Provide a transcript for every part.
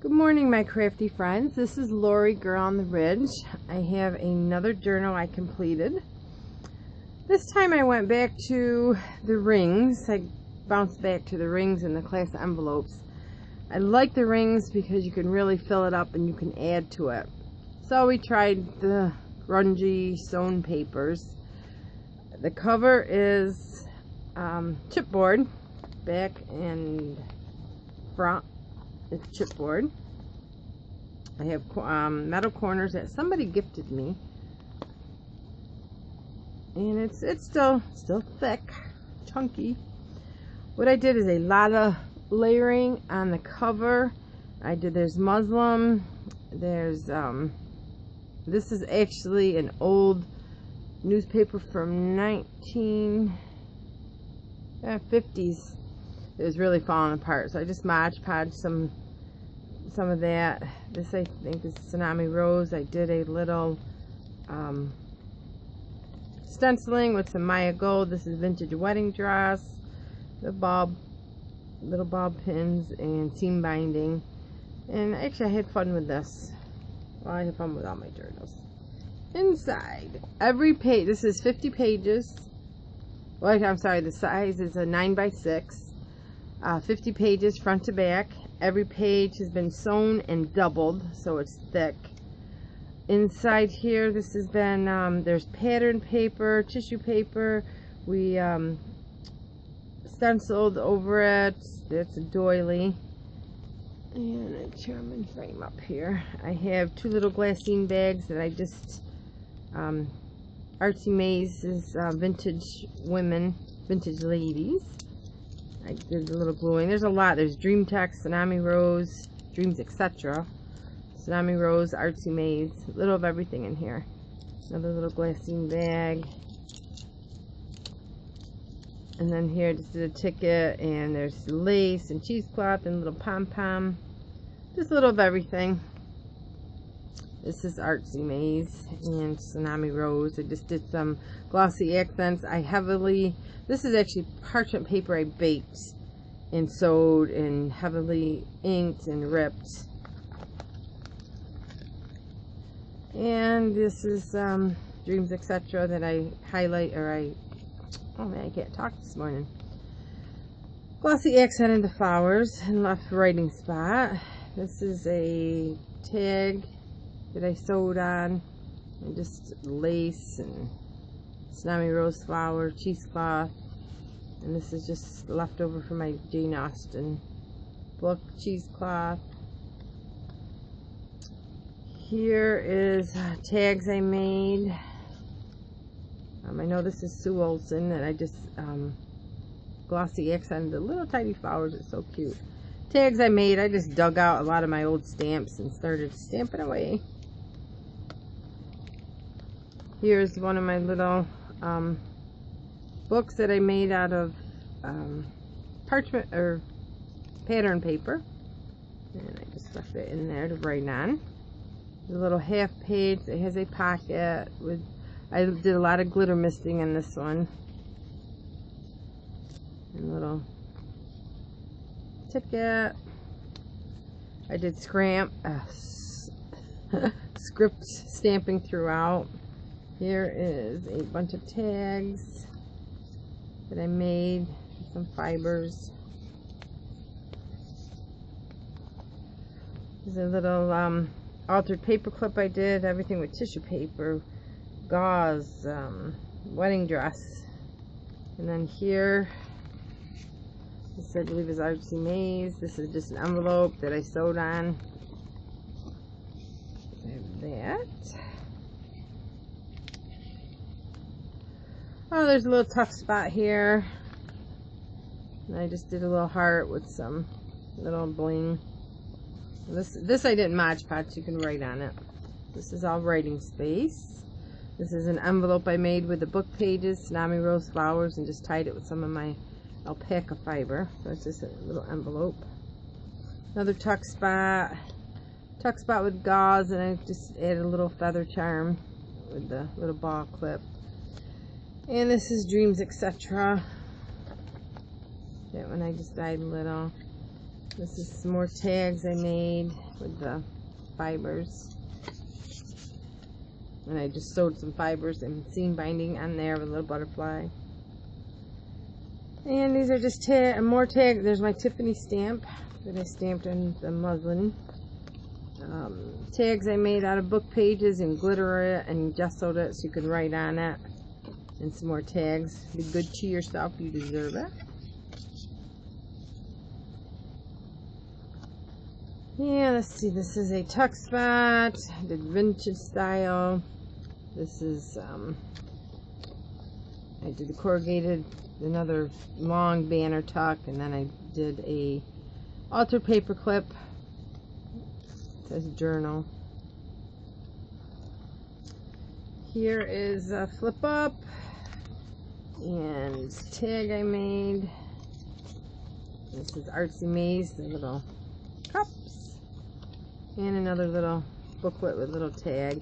Good morning, my crafty friends. This is Lori, Girl on the Ridge. I have another journal I completed. This time I went back to the rings. I bounced back to the rings in the class envelopes. I like the rings because you can really fill it up and you can add to it. So we tried the Grungy sewn papers. The cover is chipboard, back and front. It's chipboard. I have metal corners that somebody gifted me, and it's still thick, chunky. What I did is a lot of layering on the cover. There's Muslim. There's this is actually an old newspaper from 1950s. It was really falling apart, so I just Mod Podged some of that. This I think is Tsunami Rose. I did a little stenciling with some Maya Gold. This is Vintage Wedding Dress. The little bob pins and seam binding. And actually I had fun with this. Well, I had fun with all my journals. Inside every page, this is 50 pages. Well, I'm sorry, the size is a 9x6. 50 pages front to back. Every page has been sewn and doubled, so it's thick. Inside here, this has been, there's pattern paper, tissue paper. We stenciled over it. That's a doily. And a German frame up here. I have two little glassine bags that I just, Artsy Maze's Vintage Women, Vintage Ladies. I did a little gluing. There's a lot. There's Dream Text, Tsunami Rose, Dreams, etc. Tsunami Rose, Artsy Maze. A little of everything in here. Another little glassine bag. And then here, just did a ticket, and there's lace and cheesecloth and little pom-pom. Just a little of everything. This is Artsy Maze and Tsunami Rose. I just did some glossy accents. This is actually parchment paper I baked and sewed and heavily inked and ripped. And this is Dreams, etc. that I highlight, oh man, I can't talk this morning. Glossy accent into flowers and left writing spot. This is a tag that I sewed on, and just lace and Tsunami Rose flower, cheesecloth, and this is just leftover from my Jane Austen book, cheesecloth. Here is tags I made. I know this is Sue Olson, and I just glossy accented the little tiny flowers. It's so cute. Tags I made. I just dug out a lot of my old stamps and started stamping away. Here's one of my little books that I made out of parchment or pattern paper, and I just stuffed it in there to write on. The little half page that has a pocket with, I did a lot of glitter misting in this one, and a little ticket. I did script stamping throughout. Here is a bunch of tags that I made, some fibers. There's a little altered paper clip I did, everything with tissue paper, gauze, wedding dress. And then here, this I believe is Artsy Maze. This is just an envelope that I sewed on. I have that. Oh, there's a little tough spot here. And I just did a little heart with some little bling. This I didn't Mod Podge, you can write on it. This is all writing space. This is an envelope I made with the book pages, Tsunami Rose flowers, and just tied it with some of my alpaca fiber. So it's just a little envelope. Another tuck spot with gauze, and I just added a little feather charm with the little ball clip. And this is Dreams, etc. That one I just dyed a little. This is some more tags I made with the fibers. And I just sewed some fibers and seam binding on there with a little butterfly. And these are just more tags. There's my Tiffany stamp that I stamped on the muslin. Tags I made out of book pages and glitter it and gessoed it so you could write on it. And some more tags. Be good to yourself, you deserve it. Yeah, let's see, this is a tuck spot. I did vintage style. This is, I did the corrugated, another long banner tuck, and then I did a altered paper clip. It says journal. Here is a flip up and tag I made. This is Artsy Maze, the little cups, and another little booklet with little tag.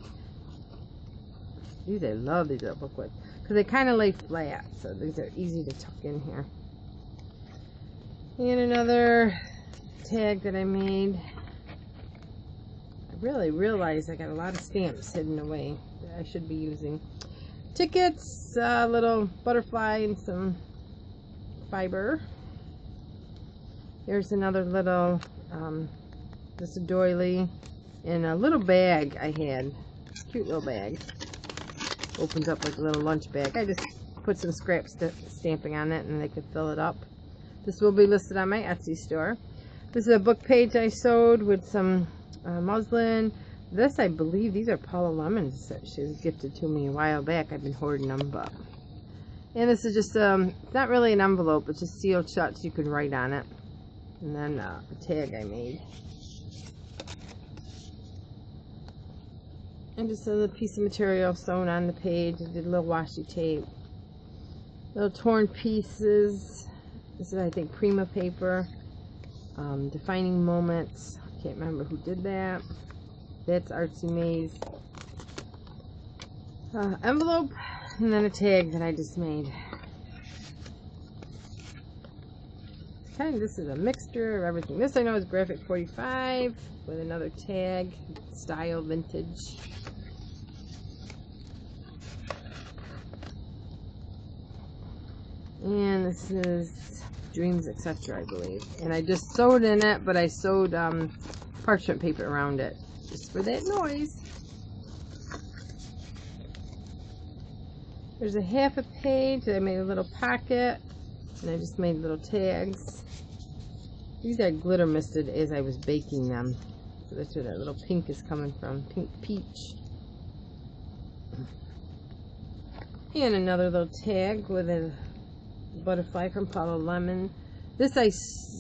These, I love these little booklets because they kind of lay flat, so these are easy to tuck in here. And another tag that I made. I really realized I got a lot of stamps hidden away that I should be using. Tickets, a little butterfly and some fiber. Here's another little, just a doily and a little bag I had. Cute little bag. Opens up like a little lunch bag. I just put some scrap stamping on it and they could fill it up. This will be listed on my Etsy store. This is a book page I sewed with some muslin. This, I believe, these are Paula lemons that she was gifted to me a while back. I've been hoarding them, but. And this is just, it's not really an envelope, it's just sealed shut so you can write on it. And then a tag I made. And just a little piece of material sewn on the page. I did a little washi tape. Little torn pieces. This is, I think, Prima paper. Defining moments. I can't remember who did that. That's Artsy Maze. Envelope. And then a tag that I just made. This is a mixture of everything. This I know is Graphic 45 with another tag. Style vintage. And this is Dreams, etc., I believe. And I just sewed in it, but I sewed parchment paper around it just for that noise. There's a half a page that I made a little pocket, and I just made little tags. These are glitter misted as I was baking them. So that's where that little pink is coming from. Pink peach. And another little tag with a butterfly from Paula Lemon. This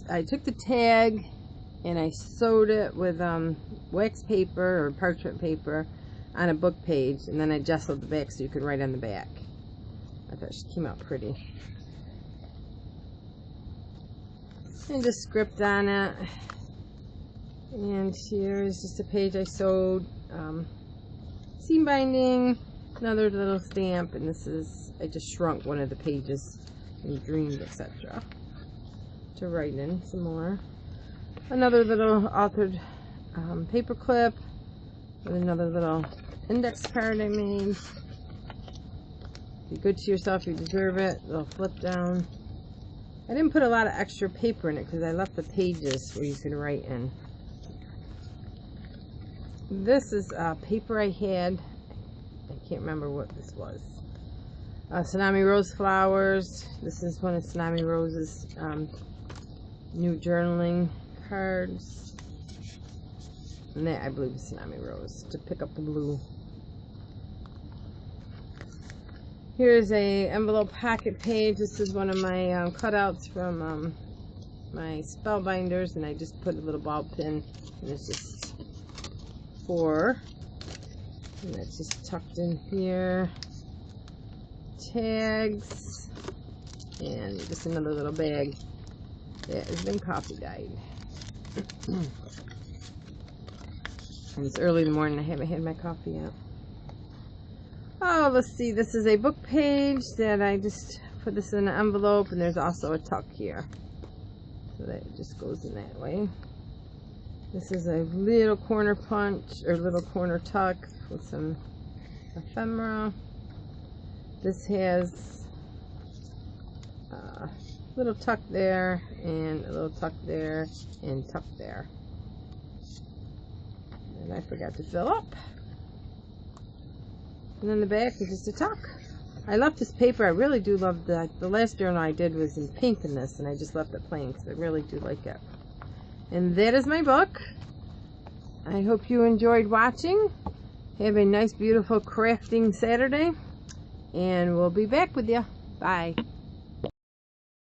I took the tag and I sewed it with wax paper or parchment paper on a book page, and then I gessoed the back so you could write on the back. I thought she came out pretty. And just script on it. And here's just a page I sewed. Seam binding, another little stamp, and this is, I just shrunk one of the pages in Dreams, etc. to write in some more. Another little altered paper clip with another little index card I made. Be good to yourself, you deserve it. Little flip down. I didn't put a lot of extra paper in it because I left the pages where you can write in. This is paper I had. I can't remember what this was. Tsunami Rose Flowers. This is one of Tsunami Rose's new journaling cards. And that, I believe, is Tsunami Rose, to pick up the blue. Here's a envelope pocket page. This is one of my cutouts from my spellbinders, and I just put a little ball pin, and it's just 4. And that's just tucked in here. Tags, and just another little bag that has been coffee dyed. And it's early in the morning, I haven't had my coffee yet. Oh, let's see, this is a book page that I just put this in an envelope, and there's also a tuck here. So that just goes in that way. This is a little corner punch, or little corner tuck with some ephemera. This has a little tuck there, and a little tuck there, and tuck there. And I forgot to fill up. And then the back is just a tuck. I love this paper. I really do love the last journal I did was in pink in this, and I just left it plain because I really do like it. And that is my book. I hope you enjoyed watching. Have a nice, beautiful crafting Saturday, and we'll be back with you. Bye.